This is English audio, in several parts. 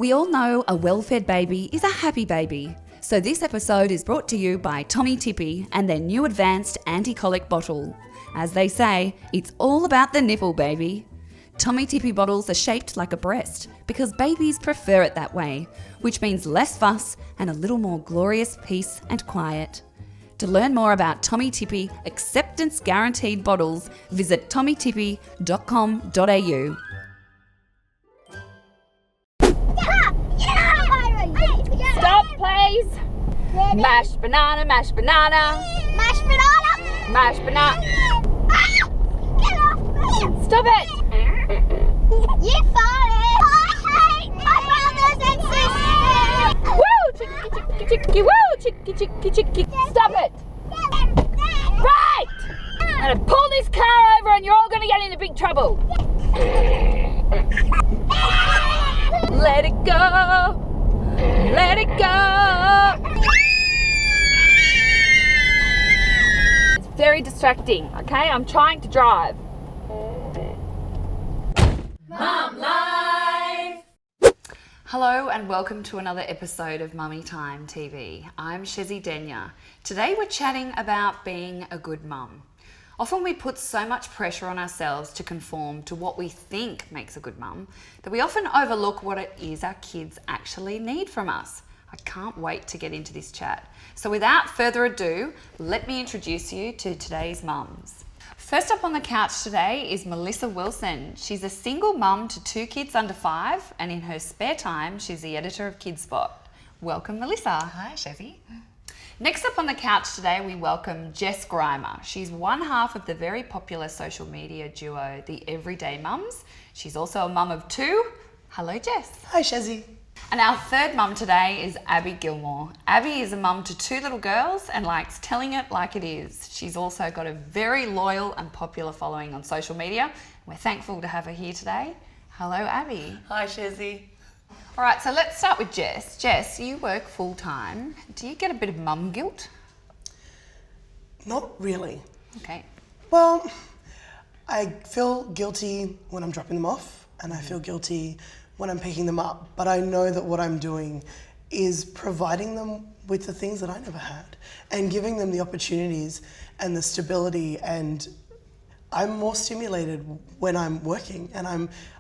We all know a well-fed baby is a happy baby. So this episode is brought to you by Tommee Tippee and their new advanced anti-colic bottle. As they say, it's all about the nipple, baby. Tommee Tippee bottles are shaped like a breast because babies prefer it that way, which means less fuss and a little more glorious peace and quiet. To learn more about Tommee Tippee acceptance guaranteed bottles, visit tommeetippee.com.au. Stop, please. Mashed banana, mashed banana. Mashed banana. Mashed banana. Ah! Get off me! Stop it. You farted. I hate my brothers and sisters. Woo, chicky, chicky, chicky, woo, chicky, chicky, chicky. Stop it. Right. I'm going to pull this car over and you're all going to get into big trouble. Let it go. Let it go. It's very distracting, okay? I'm trying to drive. Mum Life! Hello and welcome to another episode of Mummy Time TV. I'm Chezzi. Today we're chatting about being a good mum. Often we put so much pressure on ourselves to conform to what we think makes a good mum that we often overlook what it is our kids actually need from us. I can't wait to get into this chat. So without further ado, let me introduce you to today's mums. First up on the couch today is Melissa Wilson. She's a single mum to 2 kids under 5, and in her spare time, she's the editor of KidSpot. Welcome, Melissa. Hi, Chezzi. Next up on the couch today, we welcome Jess Grima. She's one half of the very popular social media duo, The Everyday Mums. She's also a mum of 2. Hello, Jess. Hi, Chezzi. And our third mum today is Abby Gilmore. Abby is a mum to 2 little girls and likes telling it like it is. She's also got a very loyal and popular following on social media. We're thankful to have her here today. Hello, Abby. Hi, Chezzi. All right, so let's start with Jess. Jess, you work full time. Do you get a bit of mum guilt? Not really. Okay. Well, I feel guilty when I'm dropping them off, and I feel guilty when I'm picking them up. But I know that what I'm doing is providing them with the things that I never had and giving them the opportunities and the stability, and I'm more stimulated when I'm working, and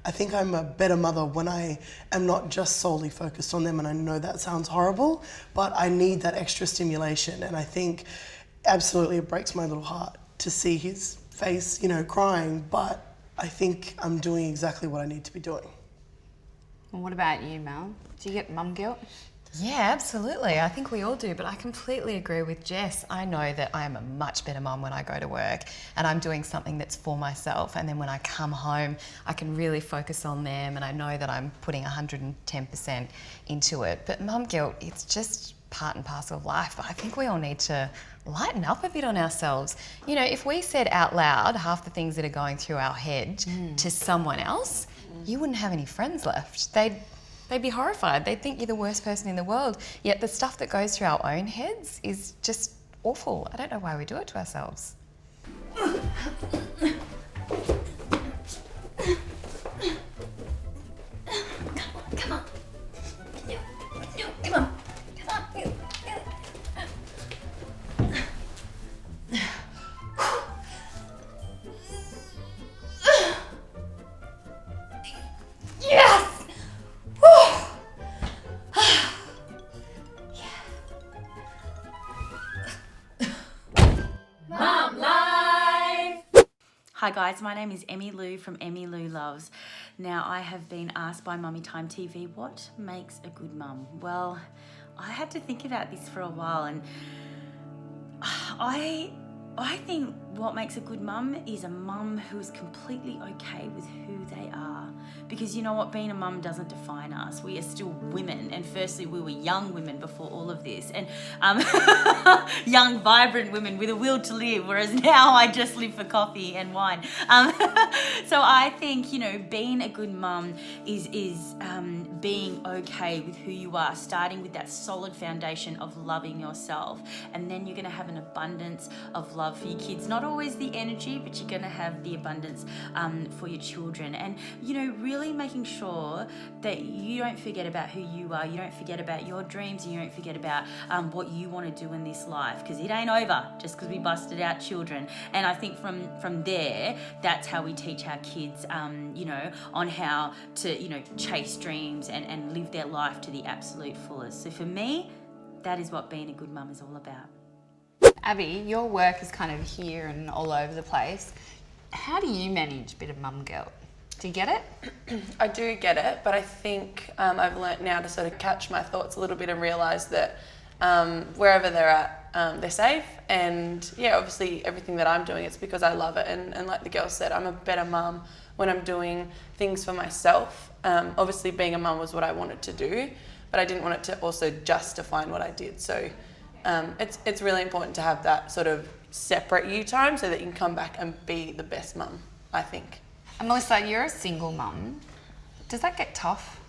I think I'm a better mother when I am not just solely focused on them. And I know that sounds horrible, but I need that extra stimulation. And I think absolutely it breaks my little heart to see his face, crying, but I think I'm doing exactly what I need to be doing. And what about you, Mel? Do you get mum guilt? Yeah, absolutely. I think we all do, but I completely agree with Jess. I know that I am a much better mum when I go to work and I'm doing something that's for myself, and then when I come home, I can really focus on them and I know that I'm putting 110% into it. But mum guilt, it's just part and parcel of life, but I think we all need to lighten up a bit on ourselves. If we said out loud half the things that are going through our head to someone else, you wouldn't have any friends left. They'd be horrified. They'd think you're the worst person in the world. Yet the stuff that goes through our own heads is just awful. I don't know why we do it to ourselves. Come on. No, come on. Come on. Yes! Mum Life! Hi guys, my name is EmmyLou from EmmyLou Loves. Now I have been asked by Mummy Time TV, what makes a good mum? Well, I had to think about this for a while, and I think what makes a good mum is a mum who is completely okay with who they are. Because you know what, being a mum doesn't define us. We are still women, and firstly we were young women before all of this, and young, vibrant women with a will to live, whereas now I just live for coffee and wine. So I think, being a good mum is being okay with who you are, starting with that solid foundation of loving yourself, and then you're going to have an abundance of love for your kids. Not always the energy, but you're going to have the abundance for your children. And really making sure that you don't forget about who you are, you don't forget about your dreams, and you don't forget about what you want to do in this life, because it ain't over just because we busted out children. And I think from there, that's how we teach our kids, on how to, chase dreams and live their life to the absolute fullest. So for me, that is what being a good mum is all about. Abby, your work is kind of here and all over the place. How do you manage a bit of mum guilt? Do you get it? I do get it, but I think I've learnt now to sort of catch my thoughts a little bit and realise that wherever they're at, they're safe. And yeah, obviously everything that I'm doing, it's because I love it. And like the girl said, I'm a better mum when I'm doing things for myself. Obviously being a mum was what I wanted to do, but I didn't want it to also just define what I did. So it's really important to have that sort of separate you time so that you can come back and be the best mum, I think. And Melissa, you're a single mum. Does that get tough?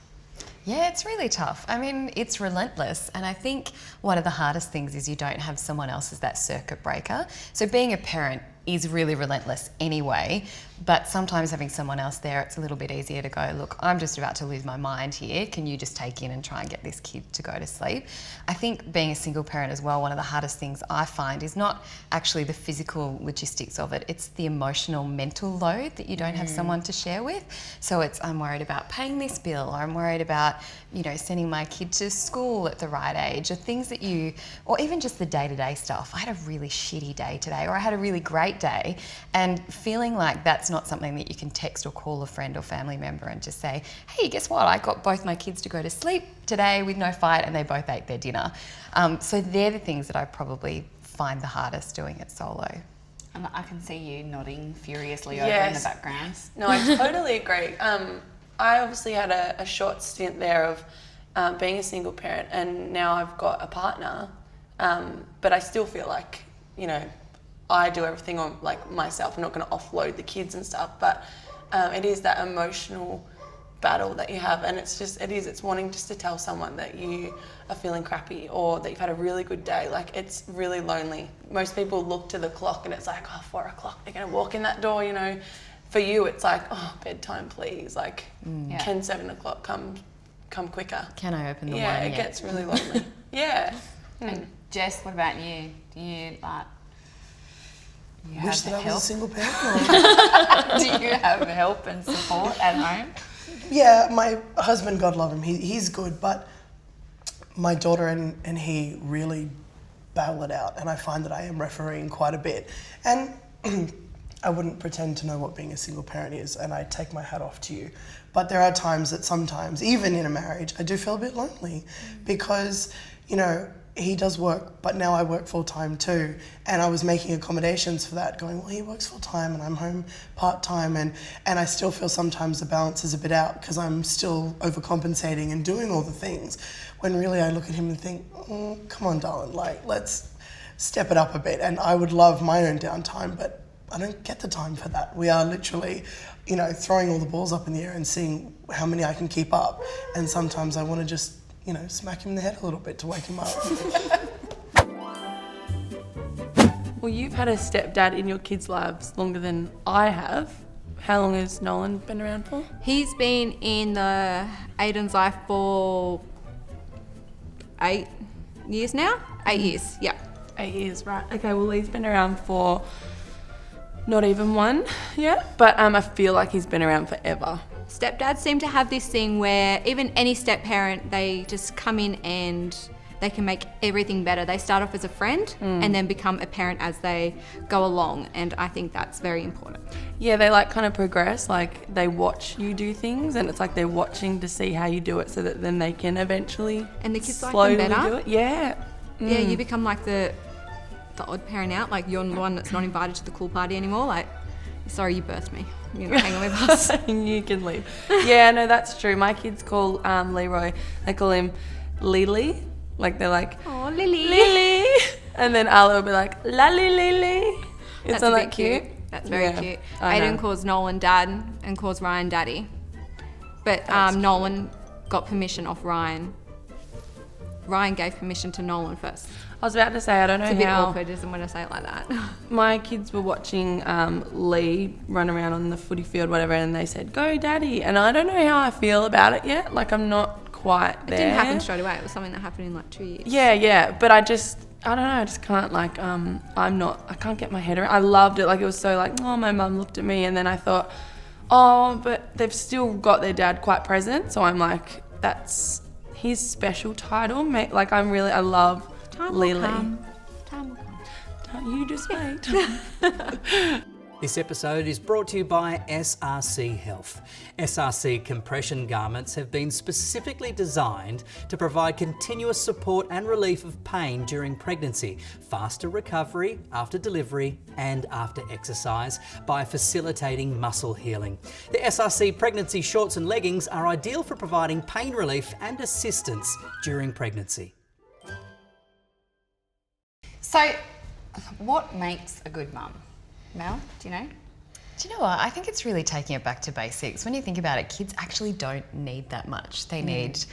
Yeah, it's really tough. I mean, it's relentless. And I think one of the hardest things is you don't have someone else as that circuit breaker. So being a parent is really relentless anyway, but sometimes having someone else there, it's a little bit easier to go, look, I'm just about to lose my mind here. Can you just take in and try and get this kid to go to sleep? I think being a single parent as well, one of the hardest things I find is not actually the physical logistics of it, it's the emotional, mental load that you don't have someone to share with. So I'm worried about paying this bill, or I'm worried about, sending my kid to school at the right age, or things that or even just the day-to-day stuff. I had a really shitty day today, or I had a really great day, and feeling like that's not something that you can text or call a friend or family member and just say, hey, guess what? I got both my kids to go to sleep today with no fight and they both ate their dinner. So they're the things that I probably find the hardest doing it solo. And I can see you nodding furiously over in the background. No, I totally agree. I obviously had a short stint there of being a single parent, and now I've got a partner, but I still feel like, I do everything on myself. I'm not going to offload the kids and stuff, but it is that emotional battle that you have, and it's wanting just to tell someone that you are feeling crappy or that you've had a really good day. It's really lonely. Most people look to the clock and it's like, 4 o'clock, they're going to walk in that door, For you, it's like, bedtime, please. Can 7 o'clock come quicker? Can I open the wine Yeah, it yet? gets really lonely. Yeah. And Jess, what about you? Do you Wish that I was a single parent. do you have help and support at home? Yeah, my husband, God love him, he's good, but my daughter and he really battle it out, and I find that I am refereeing quite a bit. And I wouldn't pretend to know what being a single parent is, and I take my hat off to you. But there are times that sometimes, even in a marriage, I do feel a bit lonely because, he does work, but now I work full time too. And I was making accommodations for that, going, well, he works full time and I'm home part time. And I still feel sometimes the balance is a bit out because I'm still overcompensating and doing all the things. When really I look at him and think, come on, darling, let's step it up a bit. And I would love my own downtime, but I don't get the time for that. We are literally, throwing all the balls up in the air and seeing how many I can keep up. And sometimes I want to just, smack him in the head a little bit to wake him up. Well, you've had a stepdad in your kids' lives longer than I have. How long has Nolan been around for? He's been in Aiden's life for 8 years now. 8 years, yeah. 8 years, right. Okay, well, he's been around for not even 1 yet, but I feel like he's been around forever. Stepdads seem to have this thing where even any step parent, they just come in and they can make everything better. They start off as a friend and then become a parent as they go along, and I think that's very important. Yeah, they kind of progress, they watch you do things, and it's like they're watching to see how you do it so that then they can eventually And the kids slowly like them better. do it. Yeah. Yeah, you become like the odd parent out, you're the one that's not invited to the cool party anymore, sorry, you birthed me. You're not hanging with us. You can leave. Yeah, no, that's true. My kids call Leroy, they call him Lily. They're like, Oh, Lily. Lily. And then Arlo will be like, Lally Lily. That's Isn't a that bit cute? That's very Yeah, cute. I know. Aiden calls Nolan dad and calls Ryan daddy. But Nolan got permission off Ryan Ryan gave permission to Nolan first. I was about to say, I don't know It's a bit how awkward, isn't it, when I say it like that? my kids were watching Lee run around on the footy field, whatever, and they said, "Go, Daddy," and I don't know how I feel about it yet. Like, I'm not quite there. It didn't happen straight away. It was something that happened in like 2 years. Yeah, but I don't know, I just can't, like, I can't get my head around. I loved it. Like, it was so like, oh, my mum looked at me, and then I thought, oh, but they've still got their dad quite present, so I'm like, that's his special title. Like, I love Lily. Time will come. Don't you just wait. This episode is brought to you by SRC Health. SRC compression garments have been specifically designed to provide continuous support and relief of pain during pregnancy, faster recovery after delivery and after exercise by facilitating muscle healing. The SRC pregnancy shorts and leggings are ideal for providing pain relief and assistance during pregnancy. So, what makes a good mum? Mel, do you know? Do you know what? I think it's really taking it back to basics. When you think about it, kids actually don't need that much. They need,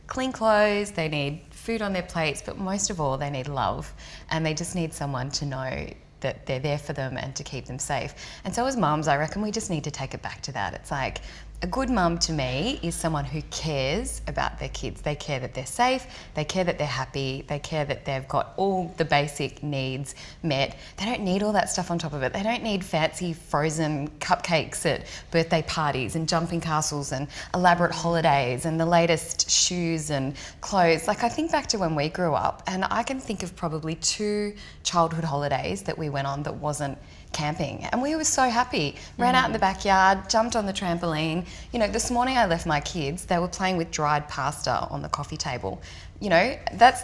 clean clothes, they need food on their plates, but most of all, they need love. And they just need someone to know that they're there for them and to keep them safe. And so as mums, I reckon we just need to take it back to that. It's like, a good mum to me is someone who cares about their kids. They care that they're safe, they care that they're happy, they care that they've got all the basic needs met. They don't need all that stuff on top of it. They don't need fancy frozen cupcakes at birthday parties and jumping castles and elaborate holidays and the latest shoes and clothes. Like, I think back to when we grew up, and I can think of probably 2 childhood holidays that we went on that wasn't camping, and we were so happy. Ran out in the backyard, jumped on the trampoline. This morning I left my kids, they were playing with dried pasta on the coffee table. That's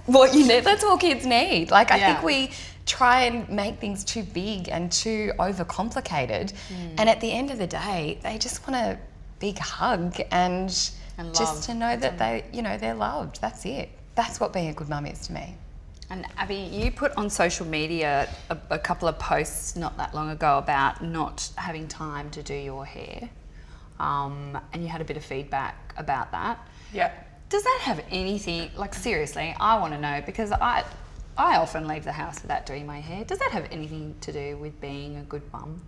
what you need. That's all kids need. Like, I think we try and make things too big and too overcomplicated, and at the end of the day, they just want a big hug and just to know that they're loved. That's it. That's what being a good mum is to me. And Abby, you put on social media a couple of posts not that long ago about not having time to do your hair, and you had a bit of feedback about that. Yeah. Does that have anything, like, seriously, I want to know, because I often leave the house without doing my hair. Does that have anything to do with being a good mum?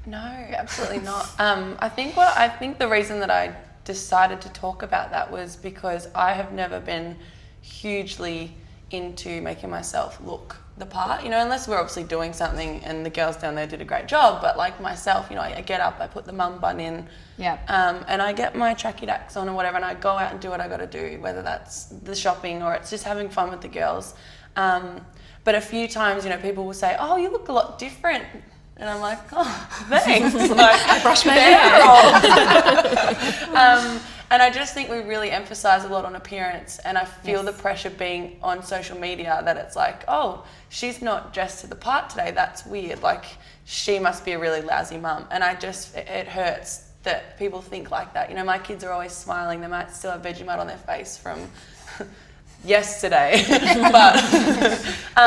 No, absolutely not. I think the reason that I decided to talk about that was because I have never been hugely into making myself look the part, unless we're obviously doing something and the girls down there did a great job, but like myself, I get up, I put the mum bun in, and I get my tracky dacks on or whatever, and I go out and do what I got to do, whether that's the shopping or it's just having fun with the girls. But a few times, people will say, "Oh, you look a lot different," and I'm like, "Oh, thanks." Like, I brush my hair. And I just think we really emphasise a lot on appearance, and I feel the pressure being on social media that it's like, oh, she's not dressed to the part today, that's weird, like, she must be a really lousy mum. And it hurts that people think like that. My kids are always smiling, they might still have Vegemite on their face from yesterday, but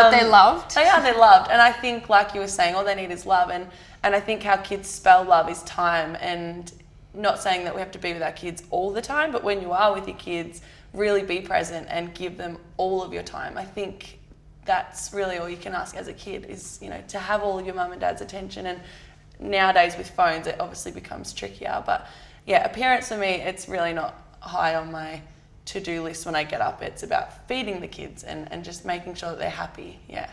they're loved. They're loved. And I think, like you were saying, all they need is love, and I think how kids spell love is time. And not saying that we have to be with our kids all the time, but when you are with your kids, really be present and give them all of your time. I think that's really all you can ask as a kid is, to have all of your mum and dad's attention. And nowadays with phones, it obviously becomes trickier. But yeah, appearance for me, it's really not high on my to-do list when I get up. It's about feeding the kids and just making sure that they're happy. Yeah.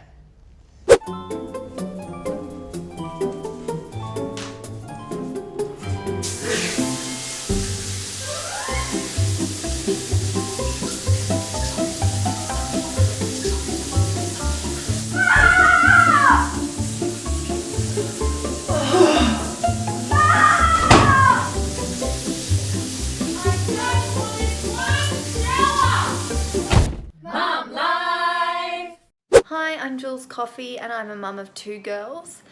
Hi, I'm Jules Coffey and I'm a mum of 2 girls.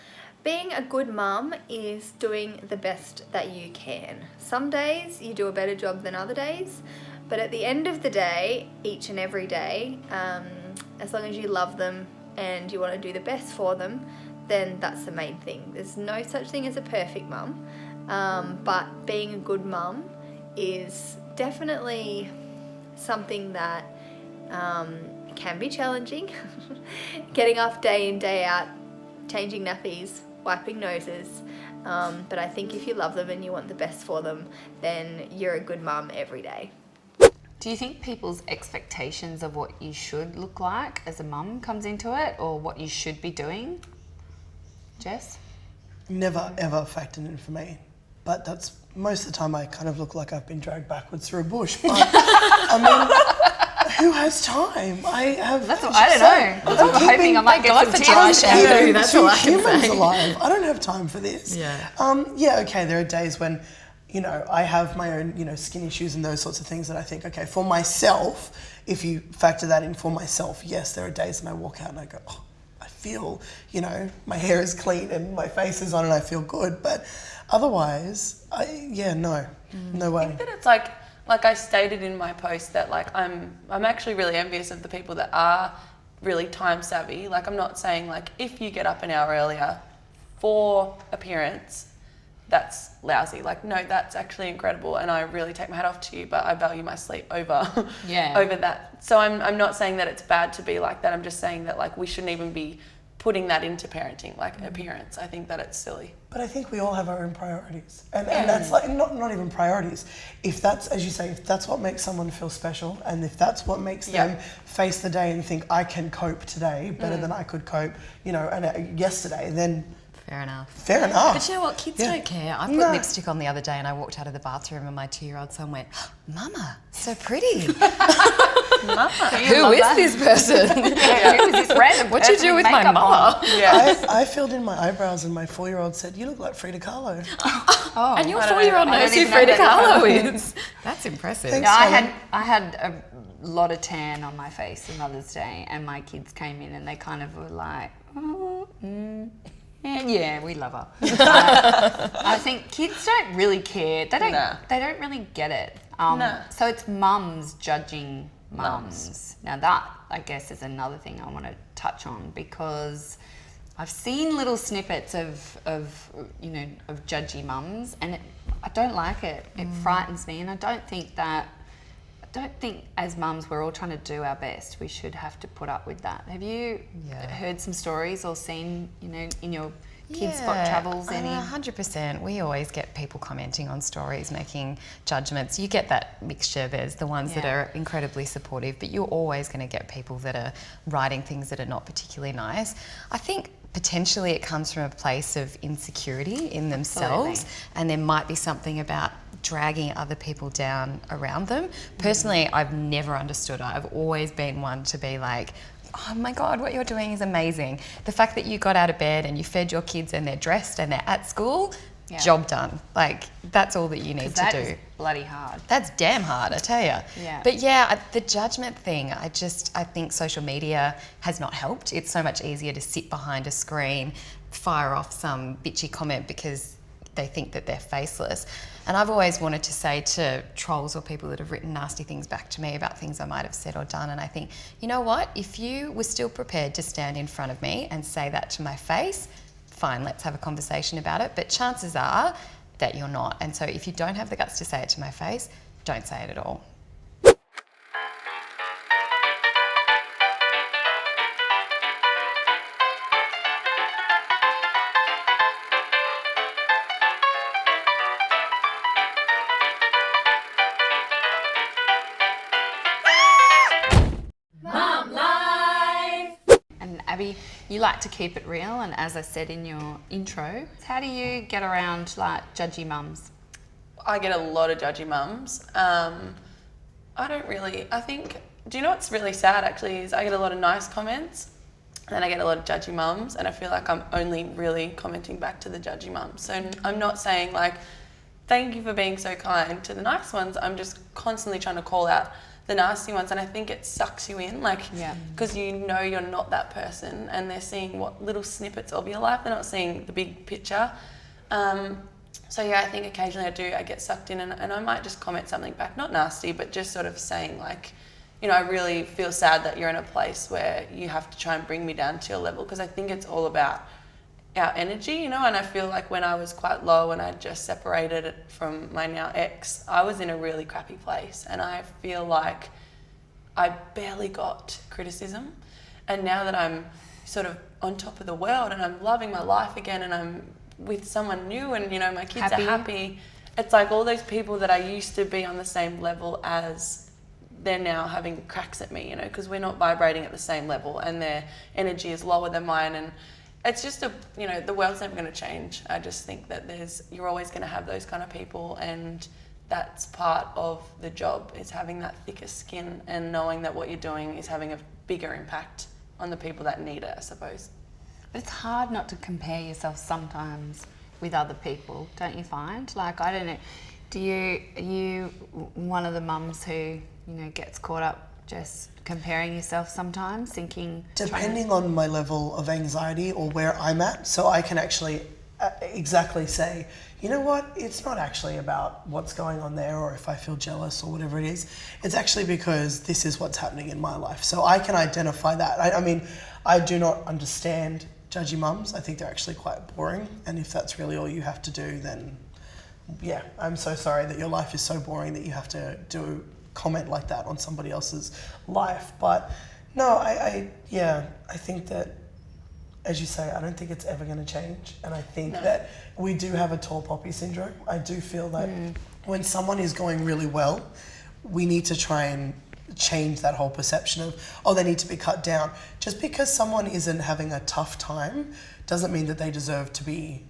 Being a good mum is doing the best that you can. Some days you do a better job than other days, but at the end of the day, each and every day, as long as you love them and you want to do the best for them, then that's the main thing. There's no such thing as a perfect mum, but being a good mum is definitely something that It can be challenging. Getting up day in, day out, changing nappies, wiping noses. But I think if you love them and you want the best for them, then you're a good mum every day. Do you think people's expectations of what you should look like as a mum comes into it, or what you should be doing? Jess? Never ever factored in for me, but that's most of the time I kind of look like I've been dragged backwards through a bush. But I mean, who has time? I don't know. That's what I'm hoping I might get some dry tips. shampoo. That's all I can humans say. alive. I don't have time for this. Okay, there are days when, you know, I have my own, you know, skin issues and those sorts of things that I think, okay, for myself, if you factor that in for myself, yes, there are days when I walk out and I go, oh, I feel, you know, my hair is clean and my face is on and I feel good. But otherwise, no way. I think that it's like I stated in my post that like I'm actually really envious of the people that are really time savvy. Like I'm not saying like if you get up an hour earlier for appearance, that's lousy. Like no, that's actually incredible, and I really take my hat off to you. But I value my sleep over over that. So I'm not saying that it's bad to be like that. I'm just saying that like we shouldn't even be putting that into parenting, like appearance. I think that it's silly. But I think we all have our own priorities, and that's like not even priorities. If that's, as you say, if that's what makes someone feel special, and if that's what makes them face the day and think I can cope today better than I could cope, you know, yesterday, then. Fair enough. Fair enough. But you know what? Kids don't care. I put lipstick on the other day and I walked out of the bathroom and my 2-year-old son went, Mama, so pretty. Mama. Who is this person? Who is this random What'd you person do with my makeup mother? on? Yeah. I filled in my eyebrows and my 4-year-old said, "You look like Frida Kahlo." Oh, And your 4-year-old I don't knows who even know Frida that. Kahlo is. That's impressive. Thanks. Yeah, I had a lot of tan on my face on Mother's Day, and my kids came in and they kind of were like, yeah, we love her. I think kids don't really care. They don't really get it. So it's mums judging mums. Now that, I guess, is another thing I want to touch on, because I've seen little snippets of judgy mums, and I don't like it. It frightens me, and I don't think as mums we're all trying to do our best. We should have to put up with that. Have you heard some stories or seen, in your kids' spot travels any? 100%. We always get people commenting on stories, making judgments. You get that mixture. There's the ones that are incredibly supportive, but you're always going to get people that are writing things that are not particularly nice. I think potentially it comes from a place of insecurity in themselves, and there might be something about dragging other people down around them. Personally, I've never understood it. I've always been one to be like, oh my God, what you're doing is amazing. The fact that you got out of bed and you fed your kids and they're dressed and they're at school, job done. Like, that's all that you need to that do. is bloody hard. That's damn hard, I tell you. Yeah. But the judgment thing, I think social media has not helped. It's so much easier to sit behind a screen, fire off some bitchy comment because they think that they're faceless. And I've always wanted to say to trolls or people that have written nasty things back to me about things I might have said or done, and I think, you know what, if you were still prepared to stand in front of me and say that to my face, fine, let's have a conversation about it. But chances are that you're not. And so if you don't have the guts to say it to my face, don't say it at all. Abby, you like to keep it real, and as I said in your intro, how do you get around like judgy mums? I get a lot of judgy mums. I think, do you know what's really sad actually is I get a lot of nice comments and then I get a lot of judgy mums, and I feel like I'm only really commenting back to the judgy mums. So I'm not saying like, thank you for being so kind to the nice ones. I'm just constantly trying to call out the nasty ones, and I think it sucks you in, like, because you know you're not that person, and they're seeing what little snippets of your life. They're not seeing the big picture. So I think occasionally I get sucked in, and I might just comment something back, not nasty, but just sort of saying like, I really feel sad that you're in a place where you have to try and bring me down to your level, because I think it's all about our energy, and I feel like when I was quite low and I just separated from my now ex, I was in a really crappy place, and I feel like I barely got criticism. And now that I'm sort of on top of the world and I'm loving my life again and I'm with someone new and, you know, my kids are happy, it's like all those people that I used to be on the same level as, they're now having cracks at me, you know, because we're not vibrating at the same level and their energy is lower than mine. And it's just you know, the world's never going to change. I just think that you're always going to have those kind of people, and that's part of the job, is having that thicker skin and knowing that what you're doing is having a bigger impact on the people that need it, I suppose. But it's hard not to compare yourself sometimes with other people, don't you find? Like, I don't know, are you one of the mums who, you know, gets caught up just comparing yourself sometimes, thinking... Depending on my level of anxiety or where I'm at, so I can actually exactly say, you know what, it's not actually about what's going on there or if I feel jealous or whatever it is. It's actually because this is what's happening in my life. So I can identify that. I mean, I do not understand judgy mums. I think they're actually quite boring. And if that's really all you have to do, then yeah, I'm so sorry that your life is so boring that you have to do comment like that on somebody else's life. But no, I think that, as you say, I don't think it's ever going to change. And I think that we do have a tall poppy syndrome. I do feel that when someone is going really well, we need to try and change that whole perception of, oh, they need to be cut down. Just because someone isn't having a tough time doesn't mean that they deserve to be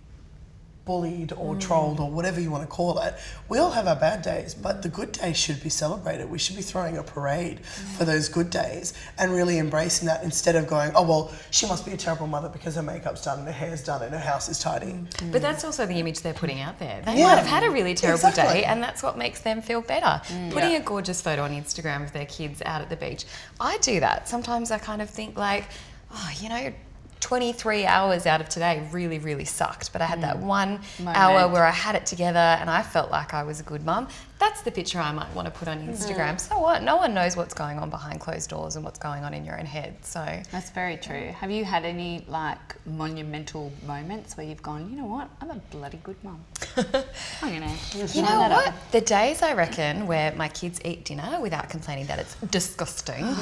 bullied or trolled or whatever you want to call it. We all have our bad days, but the good days should be celebrated. We should be throwing a parade for those good days and really embracing that, instead of going, oh, well, she must be a terrible mother because her makeup's done and her hair's done and her house is tidy. But that's also the image they're putting out there. They might have had a really terrible day, and that's what makes them feel better. Putting a gorgeous photo on Instagram of their kids out at the beach. I do that. Sometimes I kind of think like, oh, you know, 23 hours out of today really, really sucked. But I had that 1 hour where I had it together and I felt like I was a good mum. That's the picture I might want to put on Instagram. So what? No one knows what's going on behind closed doors and what's going on in your own head. So that's very true. Have you had any like monumental moments where you've gone, you know what, I'm a bloody good mum? I'm gonna you know what? The days, I reckon, where my kids eat dinner without complaining that it's disgusting,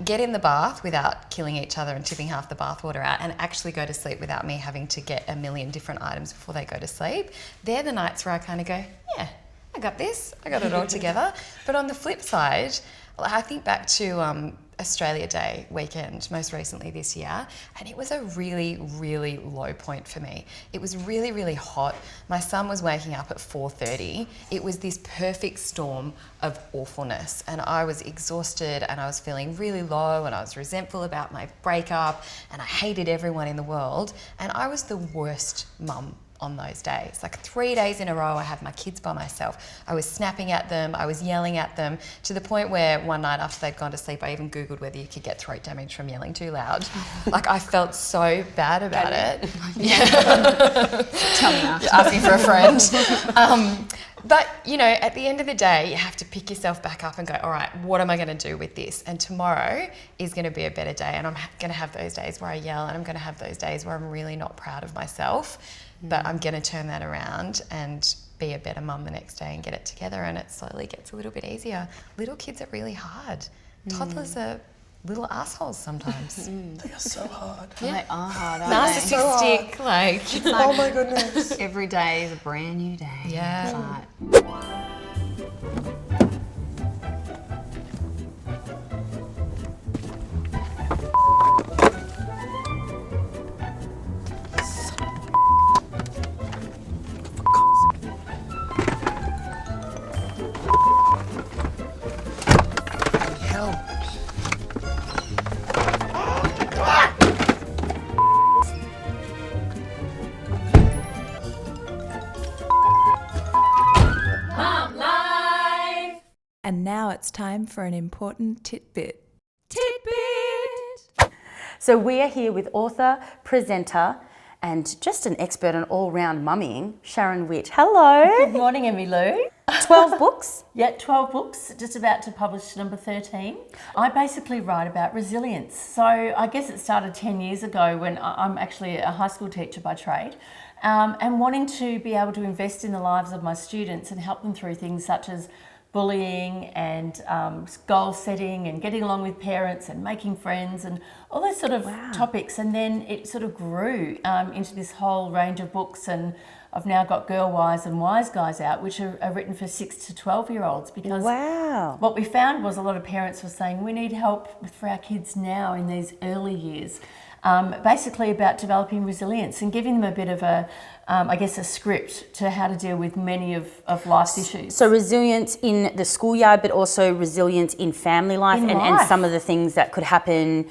get in the bath without killing each other and tipping half the bathwater out, and actually go to sleep without me having to get a million different items before they go to sleep. They're the nights where I kind of go, yeah, I got this, I got it all together. But on the flip side, I think back to Australia Day weekend, most recently this year, and it was a really, really low point for me. It was really, really hot. My son was waking up at 4:30. It was this perfect storm of awfulness, and I was exhausted and I was feeling really low and I was resentful about my breakup and I hated everyone in the world, and I was the worst mum on those days. Like 3 days in a row, I had my kids by myself. I was snapping at them, I was yelling at them, to the point where one night after they'd gone to sleep, I even Googled whether you could get throat damage from yelling too loud. Like, I felt so bad about it. Tell me after. Asking for a friend. But, you know, at the end of the day, you have to pick yourself back up and go, all right, what am I going to do with this? And tomorrow is going to be a better day, and I'm going to have those days where I yell, and I'm going to have those days where I'm really not proud of myself. But I'm going to turn that around and be a better mum the next day and get it together, and it slowly gets a little bit easier. Little kids are really hard. Toddlers are little assholes sometimes. They are so hard. Yeah. They are hard, aren't Narcissistic, like oh my goodness. Every day is a brand new day. Yeah. It's like, And now it's time for an important tidbit. So we are here with author, presenter, and just an expert on all-round mummying, Sharon Witt. Hello. Good morning, EmmyLou. 12 books? Yeah, 12 books, just about to publish number 13. I basically write about resilience. So I guess it started 10 years ago when I'm actually a high school teacher by trade, and wanting to be able to invest in the lives of my students and help them through things such as bullying and goal setting and getting along with parents and making friends and all those sort of topics. And then it sort of grew into this whole range of books, and I've now got Girl Wise and Wise Guys out, which are written for 6 to 12-year-olds, because what we found was a lot of parents were saying we need help for our kids now in these early years. Basically about developing resilience and giving them a bit of a script to how to deal with many of life's issues. So resilience in the schoolyard, but also resilience in family life, and some of the things that could happen,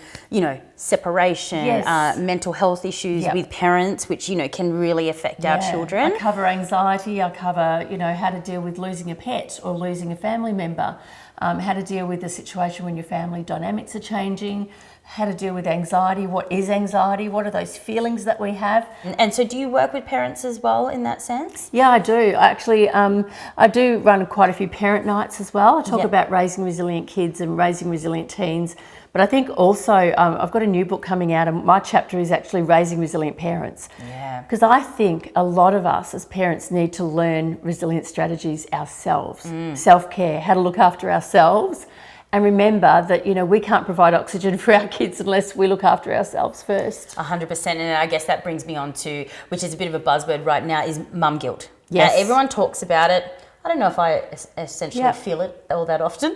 separation, mental health issues with parents, which, can really affect our children. I cover anxiety, I cover, how to deal with losing a pet or losing a family member, how to deal with the situation when your family dynamics are changing, how to deal with anxiety, what is anxiety, what are those feelings that we have. And so do you work with parents as well in that sense? Yeah, I do. Actually, I do run quite a few parent nights as well. I talk about raising resilient kids and raising resilient teens. But I think also I've got a new book coming out, and my chapter is actually raising resilient parents. Yeah. Because I think a lot of us as parents need to learn resilient strategies ourselves, self-care, how to look after ourselves. And remember that, we can't provide oxygen for our kids unless we look after ourselves first. 100%. And I guess that brings me on to, which is a bit of a buzzword right now, is mum guilt. Yes. Everyone talks about it. I don't know if I essentially feel it all that often.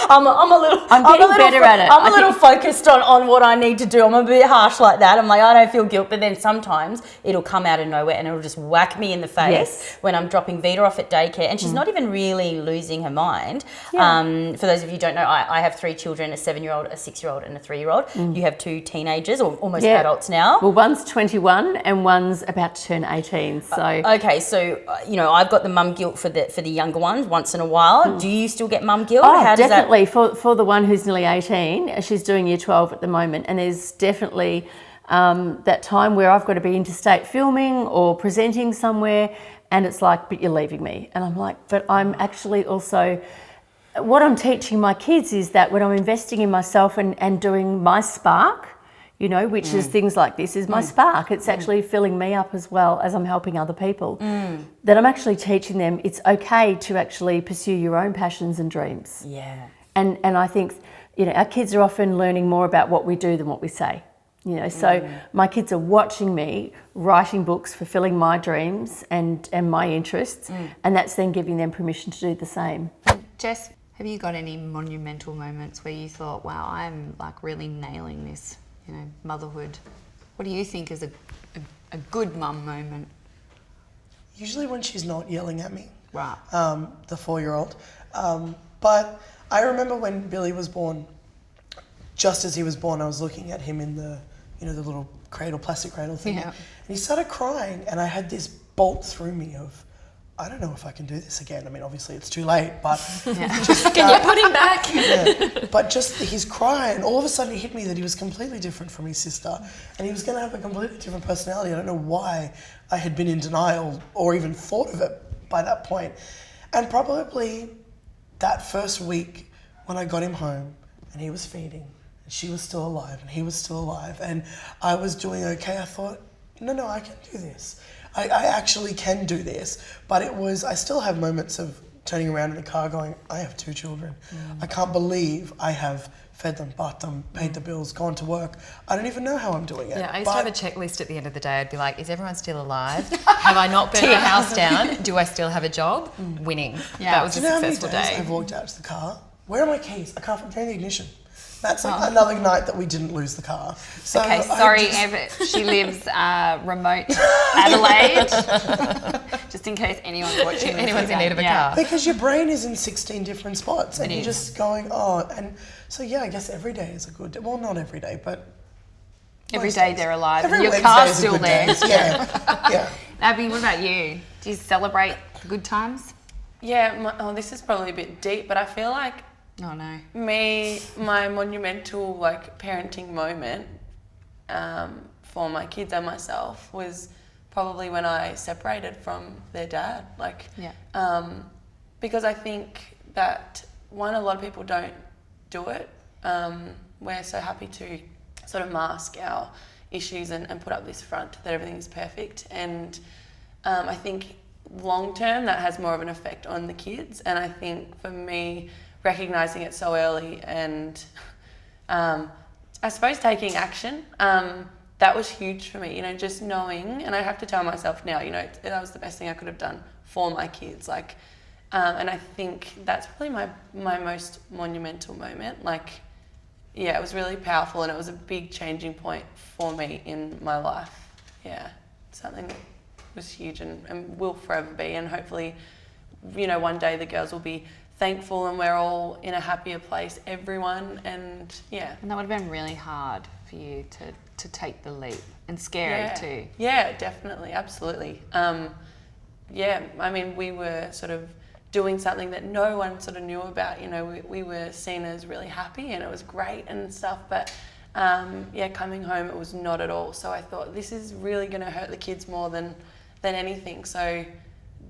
I'm getting better at it. I'm a little focused on what I need to do. I'm a bit harsh like that. I'm like, I don't feel guilt, but then sometimes it'll come out of nowhere and it'll just whack me in the face when I'm dropping Vita off at daycare, and she's not even really losing her mind. For those of you who don't know, I have 3 children, a 7-year-old, a 6-year-old and a 3-year-old. You have 2 teenagers, or almost adults now. Well, one's 21 and one's about to turn 18. So okay, so I've got the mum guilt for the younger ones once in a while. Do you still get mum guilt? Oh, how definitely. For the one who's nearly 18, she's doing year 12 at the moment, and there's definitely that time where I've got to be interstate filming or presenting somewhere, and it's like, but you're leaving me. And I'm like, but I'm actually also, what I'm teaching my kids is that when I'm investing in myself and doing my spark, which is things like this, is my spark. It's actually filling me up as well as I'm helping other people. That I'm actually teaching them it's okay to actually pursue your own passions and dreams. Yeah. And I think, our kids are often learning more about what we do than what we say. So my kids are watching me writing books, fulfilling my dreams and my interests, and that's then giving them permission to do the same. Jess, have you got any monumental moments where you thought, wow, I'm like really nailing this? Motherhood. What do you think is a good mum moment? Usually when she's not yelling at me. Right. The 4-year-old. But I remember when Billy was born, just as he was born, I was looking at him in the, the little cradle, plastic cradle thing. Yeah. And he started crying, and I had this bolt through me of, I don't know if I can do this again. I mean, obviously it's too late, but just, can you put him back? But just his cry, and all of a sudden it hit me that he was completely different from his sister, and he was going to have a completely different personality. I don't know why I had been in denial or even thought of it by that point. And probably that first week when I got him home and he was feeding and she was still alive and he was still alive and I was doing okay, I thought, no, I can do this. I actually can do this. But I still have moments of turning around in a car going, I have 2 children. I can't believe I have fed them, bathed them, paid the bills, gone to work. I don't even know how I'm doing it. Yeah, I used to have a checklist at the end of the day. I'd be like, is everyone still alive? Have I not burnt the house down? Do I still have a job? Winning. Yeah. That was a successful day. I've walked out to the car. Where are my keys? I can't find the ignition. That's like another night that we didn't lose the car. So okay, sorry, she lives remote Adelaide. Just in case anyone's watching. Anyone's in need of a car. Because your brain is in 16 different spots and you're just going, and so I guess every day is a good day. Well, not every day, but every day they're alive and your Wednesday car's is a still good there. day. Yeah. Abby, what about you? Do you celebrate good times? Yeah, this is probably a bit deep, but I feel like oh no. My monumental parenting moment for my kids and myself was probably when I separated from their dad. Because I think that a lot of people don't do it. We're so happy to sort of mask our issues and put up this front that everything is perfect. And I think long term that has more of an effect on the kids. And I think for me, recognising it so early and I suppose taking action, that was huge for me, you know, just knowing, and I have to tell myself now, you know, that was the best thing I could have done for my kids. Like, and I think that's probably my most monumental moment. Like, yeah, it was really powerful and it was a big changing point for me in my life. Yeah, something that was huge and will forever be, and hopefully, you know, one day the girls will be thankful and we're all in a happier place, everyone, and yeah. And that would have been really hard for you to take the leap, and scary too. Yeah, definitely, absolutely. Yeah, I mean, we were sort of doing something that no one sort of knew about, you know, we were seen as really happy and it was great and stuff, but yeah, coming home it was not at all. So I thought, this is really going to hurt the kids more than anything. So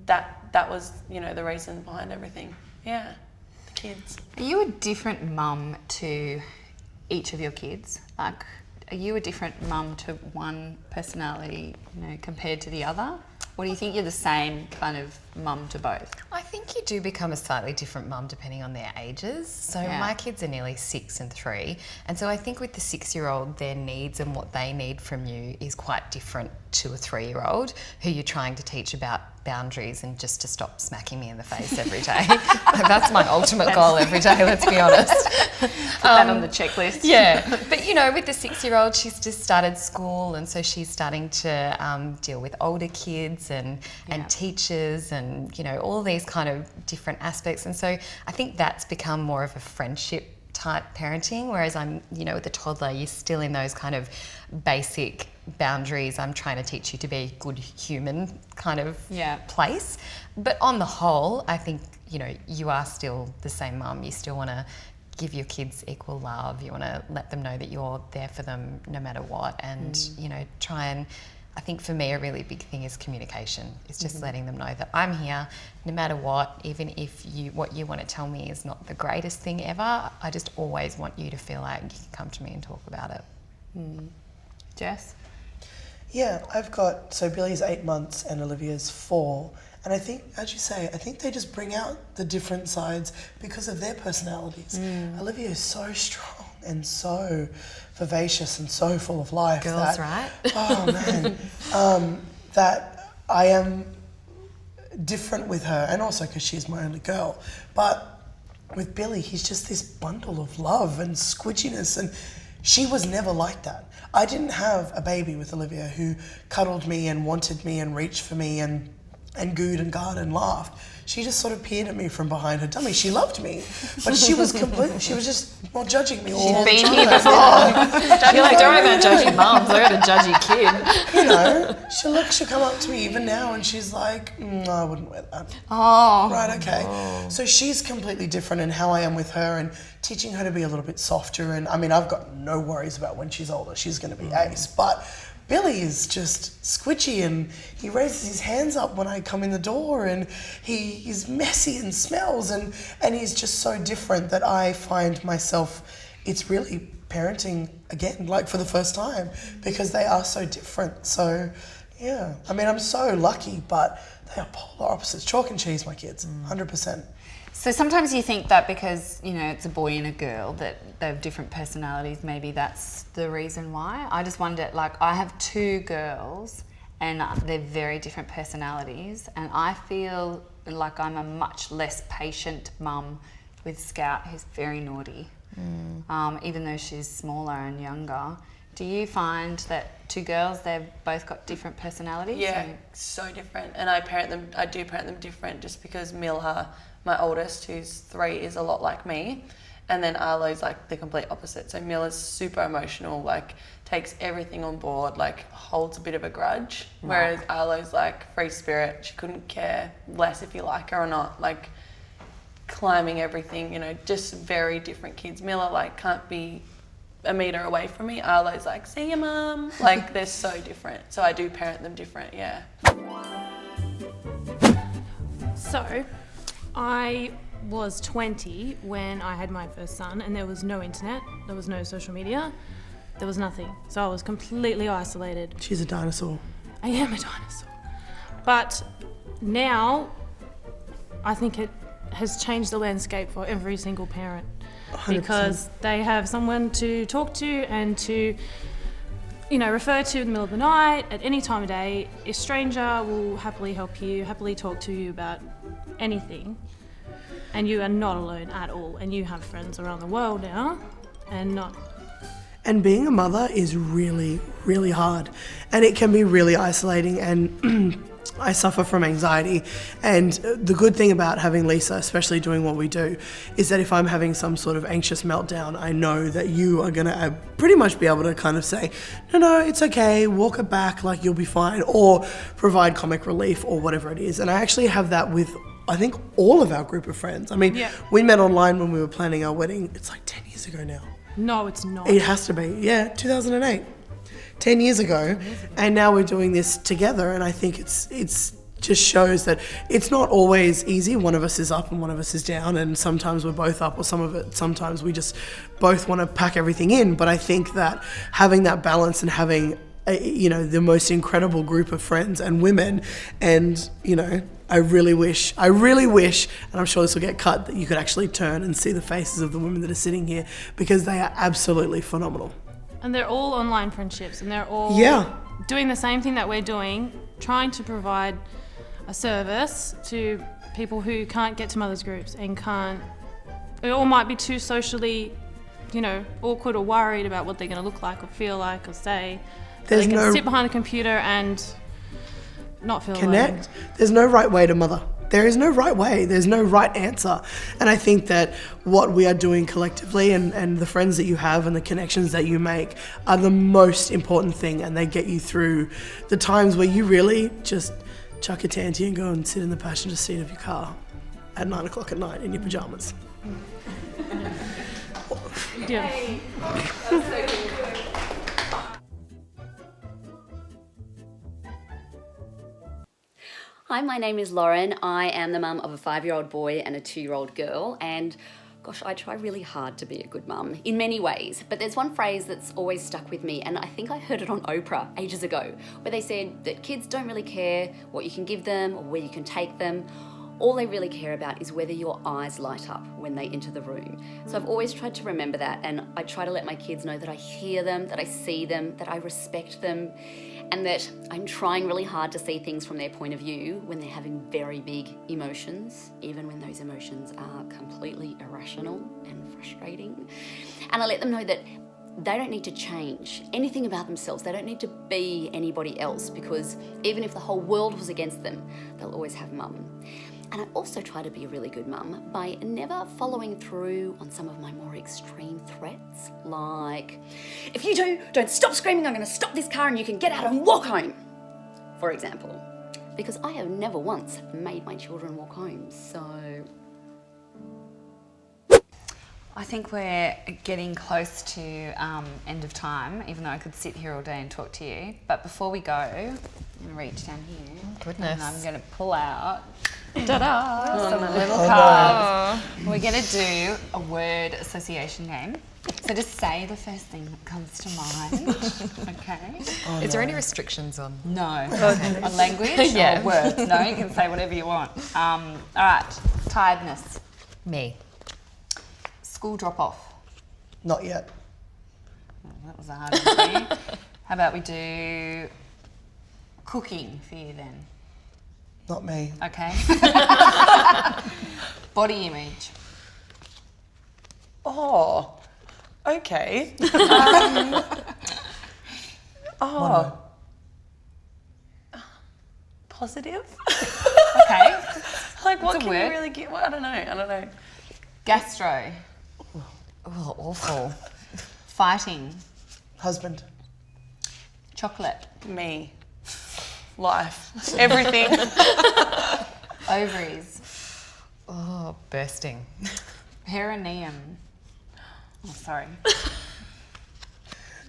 that was, you know, the reason behind everything. Yeah, the kids. Are you a different mum to each of your kids? Like, are you a different mum to one personality, you know, compared to the other? Or do you think you're the same kind of mum to both? I think you do become a slightly different mum depending on their ages. So my kids are nearly 6 and 3. And so I think with the 6-year-old, their needs and what they need from you is quite different to a 3-year-old who you're trying to teach about boundaries and just to stop smacking me in the face every day. That's my ultimate goal every day, let's be honest. Put that on the checklist. Yeah, but you know, with the 6-year-old, she's just started school, and so she's starting to deal with older kids and teachers and, you know, all these kind of different aspects. And so I think that's become more of a friendship type parenting, whereas I'm, you know, with the toddler, you're still in those kind of basic boundaries. I'm trying to teach you to be a good human kind of place. But on the whole, I think, you know, you are still the same mum. You still want to give your kids equal love. You want to let them know that you're there for them no matter what. And, you know, try and, I think for me a really big thing is communication. It's just letting them know that I'm here no matter what, even if what you want to tell me is not the greatest thing ever. I just always want you to feel like you can come to me and talk about it. Jess? Yeah, so Billy's 8 months and Olivia's 4. And I think, as you say, I think they just bring out the different sides because of their personalities. Olivia is so strong and so vivacious and so full of life. Girls, right? Oh, man. That I am different with her, and also because she's my only girl. But with Billy, he's just this bundle of love and squidginess, and she was never like that. I didn't have a baby with Olivia who cuddled me and wanted me and reached for me and gooed and garred and laughed. She just sort of peered at me from behind her dummy. She loved me, but she was just more judging me all the time. She's been here before. You're like, don't worry about judgy mums, I got a judgy kid. You know, she'll come up to me even now and she's like, no, I wouldn't wear that. Oh. Right, okay. Oh. So she's completely different in how I am with her, and teaching her to be a little bit softer. And I mean, I've got no worries about when she's older. She's going to be ace. But Billy is just squidgy, and he raises his hands up when I come in the door, and he is messy and smells, and he's just so different that I find myself, it's really parenting again, like for the first time, because they are so different. So yeah, I mean, I'm so lucky, but they are polar opposites. Chalk and cheese, my kids, 100%. So sometimes you think that because, you know, it's a boy and a girl, that they have different personalities, maybe that's the reason why. I just wonder, like, I have 2 girls and they're very different personalities, and I feel like I'm a much less patient mum with Scout, who's very naughty, even though she's smaller and younger. Do you find that 2 girls, they've both got different personalities? Yeah, so different. And I do parent them different, just because Mila, my oldest, who's 3, is a lot like me. And then Arlo's like the complete opposite. So Mila's super emotional, like takes everything on board, like holds a bit of a grudge. Right. Whereas Arlo's like free spirit. She couldn't care less if you like her or not. Like climbing everything, you know, just very different kids. Mila like can't be a metre away from me. Arlo's like, see ya, mum. Like they're so different. So I do parent them different, yeah. So I was 20 when I had my first son, and there was no internet, there was no social media, there was nothing. So I was completely isolated. She's a dinosaur. I am a dinosaur. But now I think it has changed the landscape for every single parent 100%. because they have someone to talk to and to, you know, refer to in the middle of the night, at any time of day. A stranger will happily help you, happily talk to you about anything, and you are not alone at all, and you have friends around the world now, And being a mother is really, really hard, and it can be really isolating, and I suffer from anxiety. And the good thing about having Lisa, especially doing what we do, is that if I'm having some sort of anxious meltdown, I know that you are going to pretty much be able to kind of say, no, it's okay, walk it back, like you'll be fine, or provide comic relief or whatever it is. And I actually have that with, I think, all of our group of friends. I mean, we met online when we were planning our wedding. It's like 10 years ago now. No, it's not. It has to be, 2008. 10 years ago, and now we're doing this together, and I think it's just shows that it's not always easy. One of us is up and one of us is down, and sometimes we're both up, or sometimes we just both want to pack everything in. But I think that having that balance and having the most incredible group of friends and women, and I really wish, and I'm sure this will get cut, that you could actually turn and see the faces of the women that are sitting here, because they are absolutely phenomenal. And they're all online friendships, and they're all doing the same thing that we're doing, trying to provide a service to people who can't get to mothers groups and they all might be too socially, awkward or worried about what they're going to look like or feel like or say. They can sit behind a computer and not feel connect. alone. There's no right way to mother. There is no right way. There's no right answer. And I think that what we are doing collectively, and the friends that you have and the connections that you make, are the most important thing, and they get you through the times where you really just chuck a tanty and go and sit in the passenger seat of your car at 9 o'clock at night in your pajamas. Yeah. That's so good. Hi, my name is Lauren. I am the mum of a 5-year-old boy and a 2-year-old girl, and gosh, I try really hard to be a good mum in many ways, but there's one phrase that's always stuck with me, and I think I heard it on Oprah ages ago, where they said that kids don't really care what you can give them or where you can take them. All they really care about is whether your eyes light up when they enter the room. So I've always tried to remember that, and I try to let my kids know that I hear them, that I see them, that I respect them, and that I'm trying really hard to see things from their point of view when they're having very big emotions, even when those emotions are completely irrational and frustrating. And I let them know that they don't need to change anything about themselves. They don't need to be anybody else, because even if the whole world was against them, they'll always have mum. And I also try to be a really good mum by never following through on some of my more extreme threats, like, if you don't stop screaming, I'm going to stop this car and you can get out and walk home, for example. Because I have never once made my children walk home, so... I think we're getting close to end of time, even though I could sit here all day and talk to you. But before we go, I'm going to reach down here. Goodness. And I'm going to pull out some little cards. We're going to do a word association game. So just say the first thing that comes to mind. Okay. Is there any restrictions on? No. Okay. On language or words? No, you can say whatever you want. All right. Tiredness. Me. School drop-off. Not yet. Oh, that was a hard one for you. How about we do cooking for you then? Not me. Okay. Body image. Oh, okay. Positive. Okay. Like, what It's a can you word. really get? Well, I don't know. Gastro. Oh, awful. Fighting. Husband. Chocolate. Me. Life. Everything. Ovaries. Oh, bursting. Perineum. Oh, sorry.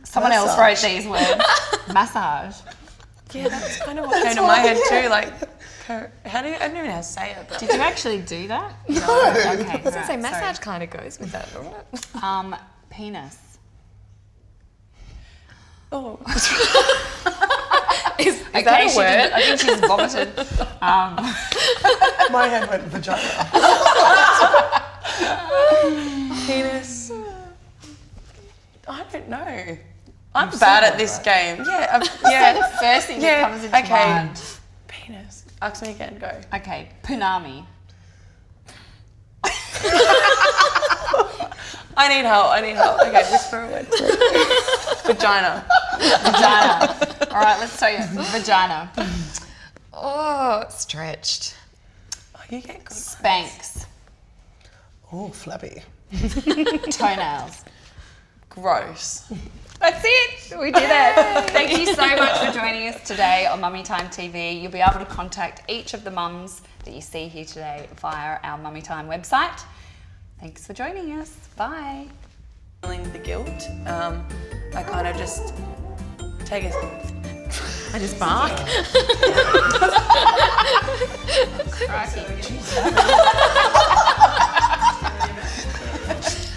Someone else wrote these words. Massage. Yeah, that's kind of what came to my head too. Like, I don't even know how to say it. But Did you actually do that? No. Okay. I was going to say, massage kind of goes with that, doesn't it? Penis. Oh. Is that a word? I think she's vomited. My head went vagina. Penis. I don't know. I'm bad at this game. Yeah. Say the first thing that comes into mind. Penis. Ask me again. Go. Okay. Punami. I need help. Okay, whisper a word. Vagina. All right, let's tell you. Vagina. Oh, stretched. Oh, you get good. Spanx. Oh, flabby. Toenails. Gross. That's it. We did it. Thank you so much for joining us today on Mummy Time TV. You'll be able to contact each of the mums that you see here today via our Mummy Time website. Thanks for joining us. Bye. Feeling the guilt, I kind of just take a... I just bark.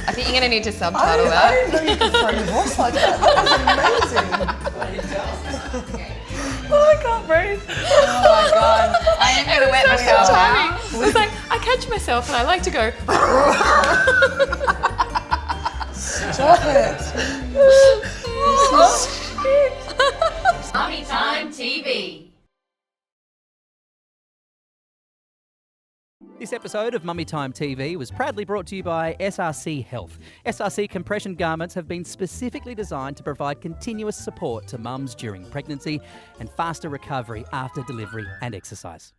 I think you're going to need to subtitle that. I didn't know you could throw your voice like that. That was amazing. Oh, I can't breathe. Oh my God. I am going to wet myself now. It was like, I catch myself and I like to go. Stop it. Mummy Time TV. This episode of Mummy Time TV was proudly brought to you by SRC Health. SRC compression garments have been specifically designed to provide continuous support to mums during pregnancy and faster recovery after delivery and exercise.